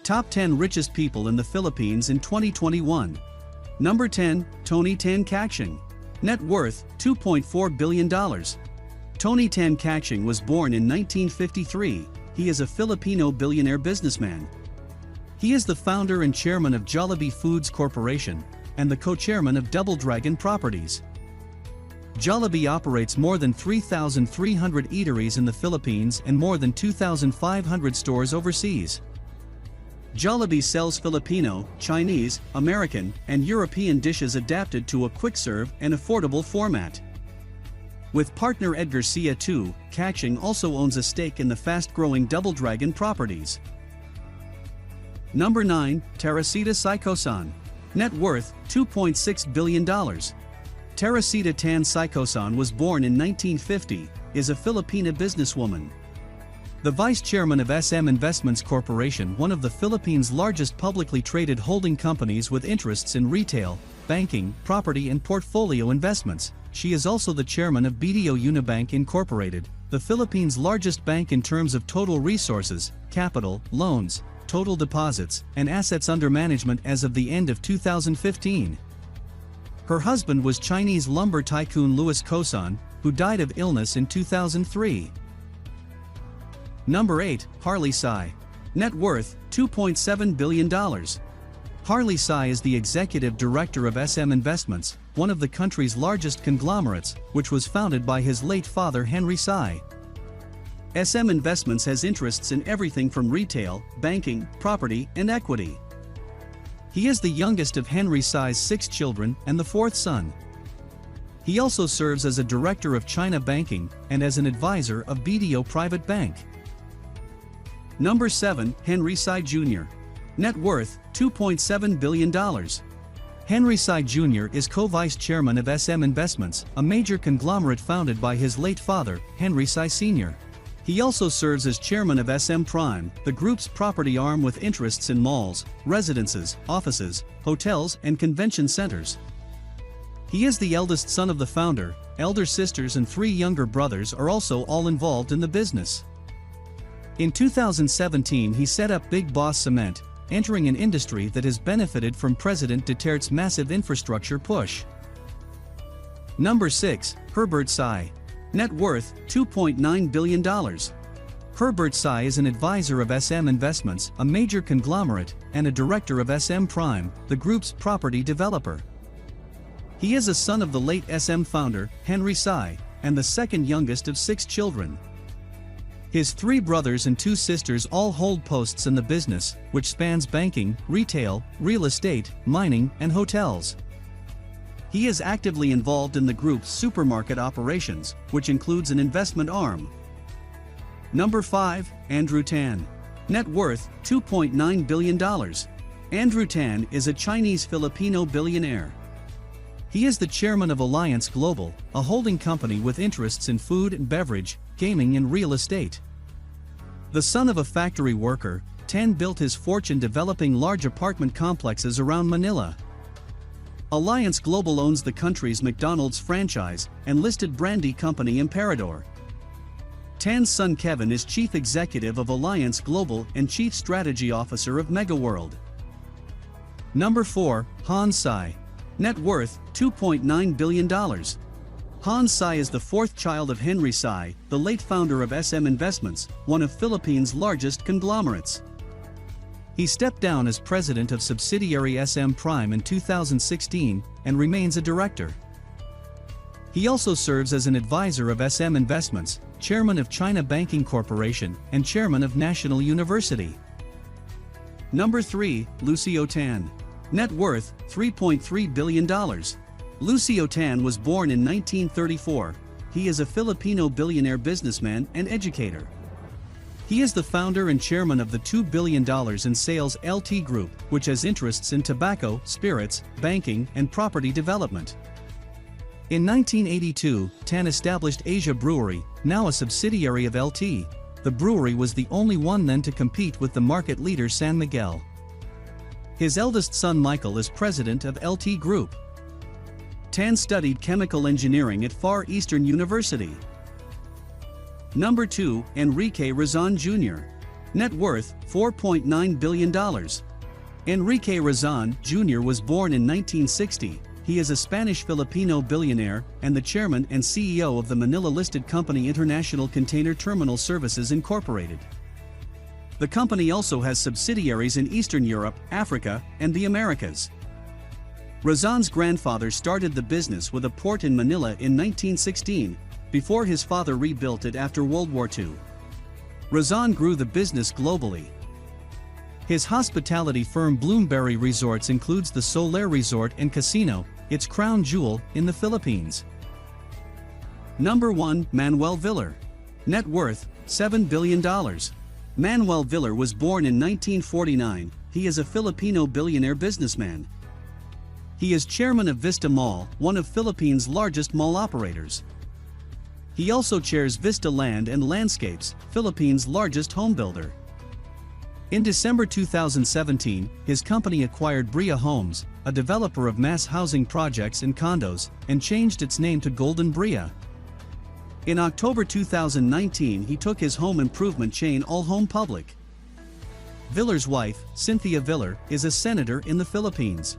Top 10 Richest People in the Philippines in 2021. Number 10, Tony Tan 𝐥𝐤𝐤. Net worth, $2.4 billion. Tony Tan 𝐥𝐤𝐤 was born in 1953. He is a Filipino billionaire businessman. He is the founder and chairman of Jollibee Foods Corporation, and the co-chairman of Double Dragon Properties. Jollibee operates more than 3,300 eateries in the Philippines and more than 2,500 stores overseas. Jollibee sells Filipino, Chinese, American, and European dishes adapted to a quick-serve and affordable format. With partner 𝐦𝐤𝐤𝐿, 𝐥𝐤𝐤 also owns a stake in the fast-growing Double Dragon Properties. Number 9, Teresita Sy-Coson. Net worth, $2.6 billion. Teresita Tan Sy-Coson was born in 1950, is a Filipina businesswoman. The vice chairman of SM Investments Corporation, one of the Philippines' largest publicly traded holding companies with interests in retail, banking, property and portfolio investments. She is also the chairman of BDO Unibank Incorporated, the Philippines' largest bank in terms of total resources, capital, loans, total deposits, and assets under management as of the end of 2015. Her husband was Chinese lumber tycoon 𝐥𝐤𝐤𝐿, who died of illness in 2003. Number 8, Harley Sy. Net worth, $2.7 billion. Harley Sy is the executive director of SM Investments, one of the country's largest conglomerates, which was founded by his late father Henry Sy. SM Investments has interests in everything from retail, banking, property, and equity. He is the youngest of Henry Sy's 6 children and the 4th son. He also serves as a director of China Banking and as an advisor of BDO Private Bank. Number 7, Henry Sy Jr. Net worth, $2.7 billion. Henry Sy Jr. is co-vice chairman of SM Investments, a major conglomerate founded by his late father, Henry Sy Sr. He also serves as chairman of SM Prime, the group's property arm with interests in malls, residences, offices, hotels, and convention centers. He is the eldest son of the founder. Elder sisters and 3 younger brothers are also all involved in the business. In 2017 he set up Big Boss Cement, entering an industry that has benefited from President Duterte's massive infrastructure push. Number 6, Herbert Sy. Net worth, $2.9 billion. Herbert Sy is an advisor of SM Investments, a major conglomerate, and a director of SM Prime, the group's property developer. He is a son of the late SM founder, Henry Sy, and the second youngest of 6 children. His 3 brothers and 2 sisters all hold posts in the business, which spans banking, retail, real estate, mining, and hotels. He is actively involved in the group's supermarket operations, which includes an investment arm. Number 5, Andrew Tan. Net worth, $2.9 billion. Andrew Tan is a Chinese-Filipino billionaire. He is the chairman of Alliance Global, a holding company with interests in food and beverage, gaming and real estate. The son of a factory worker, Tan built his fortune developing large apartment complexes around Manila. Alliance Global owns the country's McDonald's franchise and listed brandy company Emperador. Tan's son Kevin is chief executive of Alliance Global and chief strategy officer of MegaWorld. Number 4, Hans Sy. Net worth, $2.9 billion. Hans Sy is the 4th child of Henry Sy, the late founder of SM Investments, one of Philippines' largest conglomerates. He stepped down as president of subsidiary SM Prime in 2016 and remains a director. He also serves as an advisor of SM Investments, chairman of China Banking Corporation, and chairman of National University. Number 3, Lucio Tan. Net worth, $3.3 billion. Lucio Tan was born in 1934. He is a Filipino billionaire businessman and educator. He is the founder and chairman of the $2 billion in sales LT Group, which has interests in tobacco, spirits, banking, and property development. In 1982, Tan established 𝐥𝐤𝐬 Brewery, now a subsidiary of LT. The brewery was the only one then to compete with the market leader San Miguel. His eldest son Michael is president of LT Group. Tan studied chemical engineering at Far Eastern University. Number 2, Enrique Razon Jr. Net worth, $4.9 billion. Enrique Razon, Jr. was born in 1960. He is a Spanish-Filipino billionaire and the chairman and CEO of the Manila-listed company International Container Terminal Services Incorporated. The company also has subsidiaries in Eastern Europe, Africa, and the Americas. Razon's grandfather started the business with a port in Manila in 1916, before his father rebuilt it after World War II. Razon grew the business globally. His hospitality firm Bloomberry Resorts includes the Solaire Resort and Casino, its crown jewel in the Philippines. Number 1. Manuel Villar. Net worth, $7 billion. Manuel Villar was born in 1949. He is a Filipino billionaire businessman. He is chairman of Vista Mall, one of Philippines' largest mall operators. He also chairs Vista Land and Landscapes, Philippines' largest home builder. In December 2017, his company acquired Bria Homes, a developer of mass housing projects and condos, and changed its name to Golden Bria. In October 2019, he took his home improvement chain All Home public. Villar's wife, Cynthia Villar, is a senator in the Philippines.